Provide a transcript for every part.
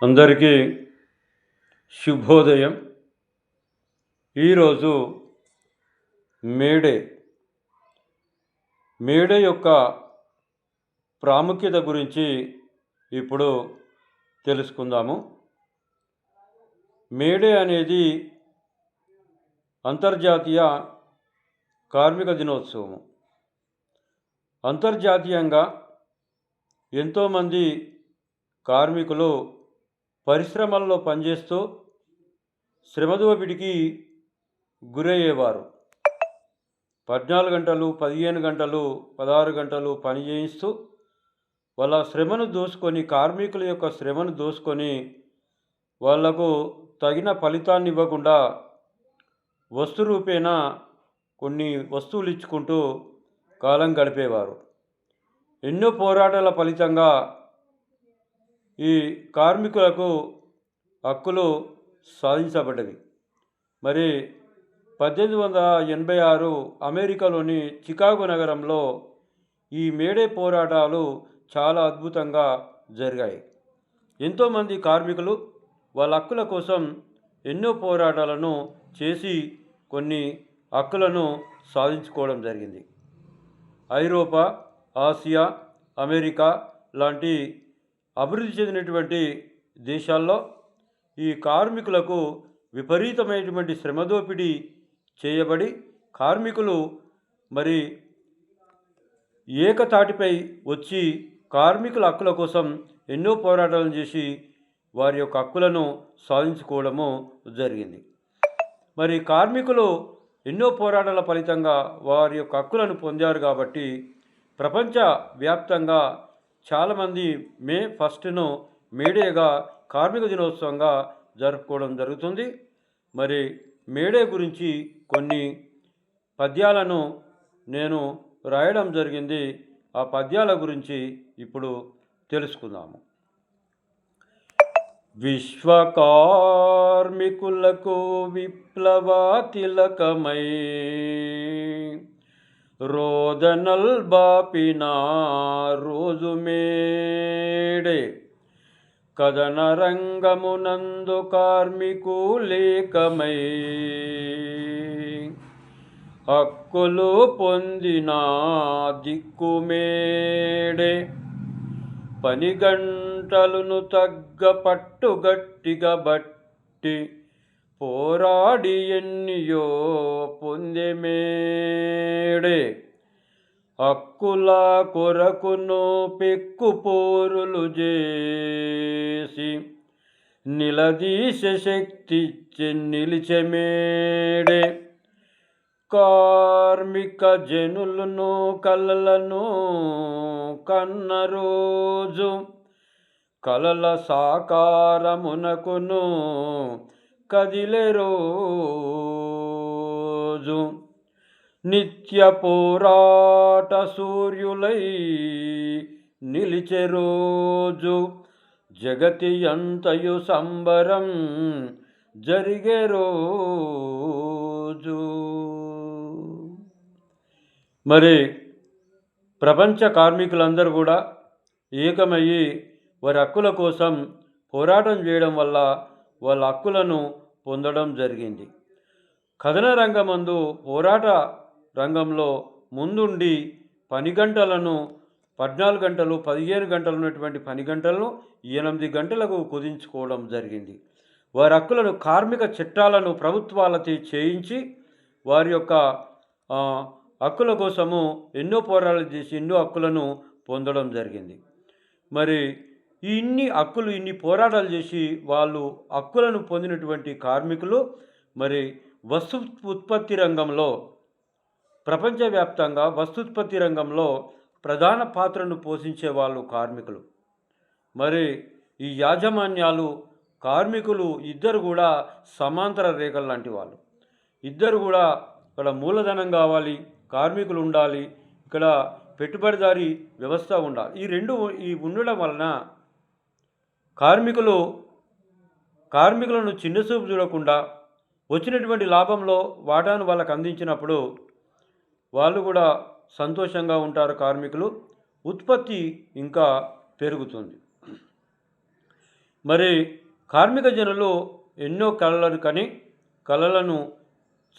అందరికీ శుభోదయం. ఈరోజు మేడే మేడే యొక్క ప్రాముఖ్యత గురించి ఇప్పుడు తెలుసుకుందాము. మేడే అనేది అంతర్జాతీయ కార్మిక దినోత్సవం. అంతర్జాతీయంగా ఎంతోమంది కార్మికులు పరిశ్రమల్లో పనిచేస్తూ శ్రమదోపిడికి గురయ్యేవారు. 14 గంటలు, 15 గంటలు, 16 గంటలు పని చేయిస్తూ వాళ్ళ శ్రమను దోసుకొని, కార్మికుల యొక్క శ్రమను దోసుకొని వాళ్లకు తగిన ఫలితాన్ని ఇవ్వకుండా వస్తు రూపేణా కొన్ని వస్తువులు ఇచ్చుకుంటూ కాలం గడిపేవారు. ఎన్నో పోరాటాల ఫలితంగా ఈ కార్మికులకు హక్కులు సాధించబడ్డవి. మరి 1886 అమెరికాలోని చికాగో నగరంలో ఈ మేడే పోరాటాలు చాలా అద్భుతంగా జరిగాయి. ఎంతోమంది కార్మికులు వాళ్ళ హక్కుల కోసం ఎన్నో పోరాటాలను చేసి కొన్ని హక్కులను సాధించుకోవడం జరిగింది. ఐరోపా, ఆసియా, అమెరికా లాంటి అభివృద్ధి చెందినటువంటి దేశాల్లో ఈ కార్మికులకు విపరీతమైనటువంటి శ్రమదోపిడీ చేయబడి కార్మికులు మరి ఏకతాటిపై వచ్చి కార్మికుల హక్కుల కోసం ఎన్నో పోరాటాలను చేసి వారి యొక్క హక్కులను సాధించుకోవడము జరిగింది. మరి కార్మికులు ఎన్నో పోరాటాల ఫలితంగా వారి యొక్క హక్కులను పొందారు కాబట్టి ప్రపంచ వ్యాప్తంగా చాలామంది మే 1ను మేడేగా కార్మిక దినోత్సవంగా జరుపుకోవడం జరుగుతుంది. మరి మేడే గురించి కొన్ని పద్యాలను నేను రాయడం జరిగింది. ఆ పద్యాల గురించి ఇప్పుడు తెలుసుకుందాము. విశ్వ కార్మికులకు విప్లవ తిలకమై రోదనల్ బాపిన రోజు మేడే, కథన రంగమునందు కార్మికులేకమై హక్కులు పొందిన దిక్కు మేడే, పని గంటలను తగ్గ పట్టు గట్టిగా బట్టి పోరాడి ఎన్నియో పొందే మేడే, హక్కుల కొరకును పెక్కు పోరులు చేసి నిలదీశ శక్తి నిలిచె మేడే, కార్మిక జనులను కలలను కన్న రోజు కలల సాకారమునకును కదిలే రోజు, నిత్య పోరాట సూర్యులై నిలిచే రోజు, జగతి అంతయు సంబరం జరిగే రోజు. మరి ప్రపంచ కార్మికులందరూ కూడా ఏకమయ్యి వారి హక్కుల కోసం పోరాటం చేయడం వల్ల వాళ్ళ హక్కులను పొందడం జరిగింది. కథన రంగమందు పోరాట రంగంలో ముందుండి పని గంటలను 14 గంటలు, 15 గంటలు ఉన్నటువంటి పని గంటలను 8 గంటలకు కుదించుకోవడం జరిగింది. వారి హక్కులను, కార్మిక చట్టాలను ప్రభుత్వాలతో చేయించి వారి యొక్క హక్కుల కోసము ఎన్నో పోరాటాలు చేసి ఎన్నో హక్కులను పొందడం జరిగింది. మరి ఇన్ని పోరాటాలు చేసి వాళ్ళు హక్కులను పొందినటువంటి కార్మికులు మరి వస్తు ఉత్పత్తి రంగంలో, ప్రపంచవ్యాప్తంగా వస్తుత్పత్తి రంగంలో ప్రధాన పాత్రను పోషించే వాళ్ళు కార్మికులు. మరి ఈ యాజమాన్యాలు, కార్మికులు ఇద్దరు కూడా సమాంతర రేఖలు లాంటి వాళ్ళు. ఇద్దరు కూడా ఇక్కడ మూలధనం కావాలి, కార్మికులు ఉండాలి, ఇక్కడ పెట్టుబడిదారీ వ్యవస్థ ఉండాలి. ఈ ఉండడం వలన కార్మికులను చిన్నచూపు చూడకుండా వచ్చినటువంటి లాభంలో వాటాను వాళ్ళకు అందించినప్పుడు వాళ్ళు కూడా సంతోషంగా ఉంటారు. కార్మికులు ఉత్పత్తి ఇంకా పెరుగుతుంది. మరి కార్మిక జనులు ఎన్నో కళలను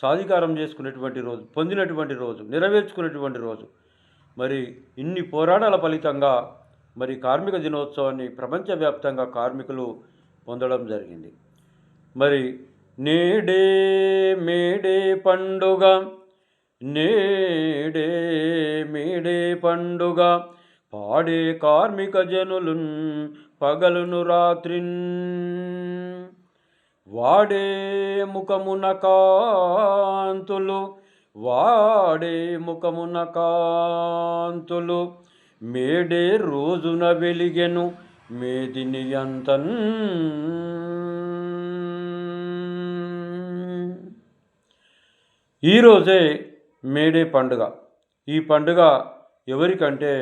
సాధికారం చేసుకునేటువంటి రోజు, పొందినటువంటి రోజు, నెరవేర్చుకునేటువంటి రోజు. మరి ఇన్ని పోరాటాల ఫలితంగా మరి కార్మిక దినోత్సవాన్ని ప్రపంచవ్యాప్తంగా కార్మికులు పొందడం జరిగింది. మరి నేడే మేడే పండుగ, నేడే మేడే పండుగ, పాడే కార్మిక జనులున్ పగలును రాత్రిన్, వాడే ముఖమున కాంతులు, వాడే ముఖమున కాంతులు, మేడే రోజున వెలిగెను మేదిని అంతన్. ఈరోజే మేడే పండుగ. ఈ పండుగ ఎవరికంటే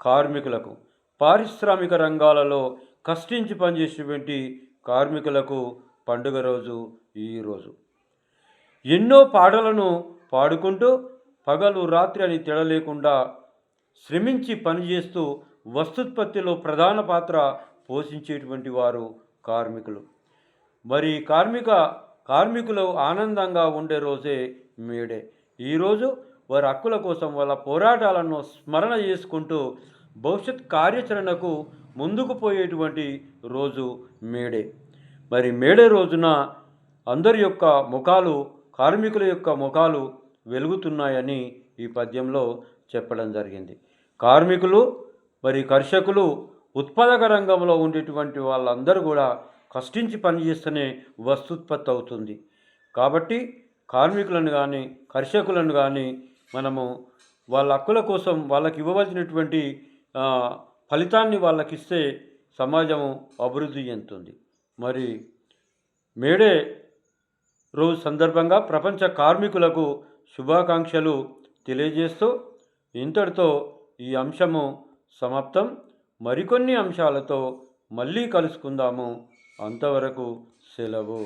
కార్మికులకు, పారిశ్రామిక రంగాలలో కష్టించి పనిచేసేటువంటి కార్మికులకు పండుగ రోజు ఈరోజు. ఎన్నో పాటలను పాడుకుంటూ పగలు రాత్రి అని తేడా లేకుండా శ్రమించి పనిచేస్తూ వస్తుత్పత్తిలో ప్రధాన పాత్ర పోషించేటువంటి వారు కార్మికులు. మరి కార్మికులు ఆనందంగా ఉండే రోజే మేడే. ఈరోజు వారి హక్కుల కోసం వాళ్ళ పోరాటాలను స్మరణ చేసుకుంటూ భవిష్యత్ కార్యాచరణకు ముందుకు పోయేటువంటి రోజు మేడే. మరి మేడే రోజున అందరి యొక్క ముఖాలు, కార్మికుల యొక్క ముఖాలు వెలుగుతున్నాయని ఈ పద్యంలో చెప్పడం జరిగింది. కార్మికులు మరి కర్షకులు ఉత్పాదక రంగంలో ఉండేటువంటి వాళ్ళందరూ కూడా కష్టించి పనిచేస్తేనే వస్తుత్పత్తి అవుతుంది. కాబట్టి కార్మికులను కానీ కర్షకులను కానీ మనము వాళ్ళ హక్కుల కోసం వాళ్ళకి ఇవ్వవలసినటువంటి ఫలితాన్ని వాళ్ళకి ఇస్తే సమాజం అభివృద్ధి చెందుతుంది. మరి మేడే రోజు సందర్భంగా ప్రపంచ కార్మికులకు శుభాకాంక్షలు తెలియజేస్తూ ఇంతటితో ఈ అంశము సమాప్తం. మరికొన్ని అంశాలతో మళ్ళీ కలుసుకుందాము. అంతవరకు సెలవు.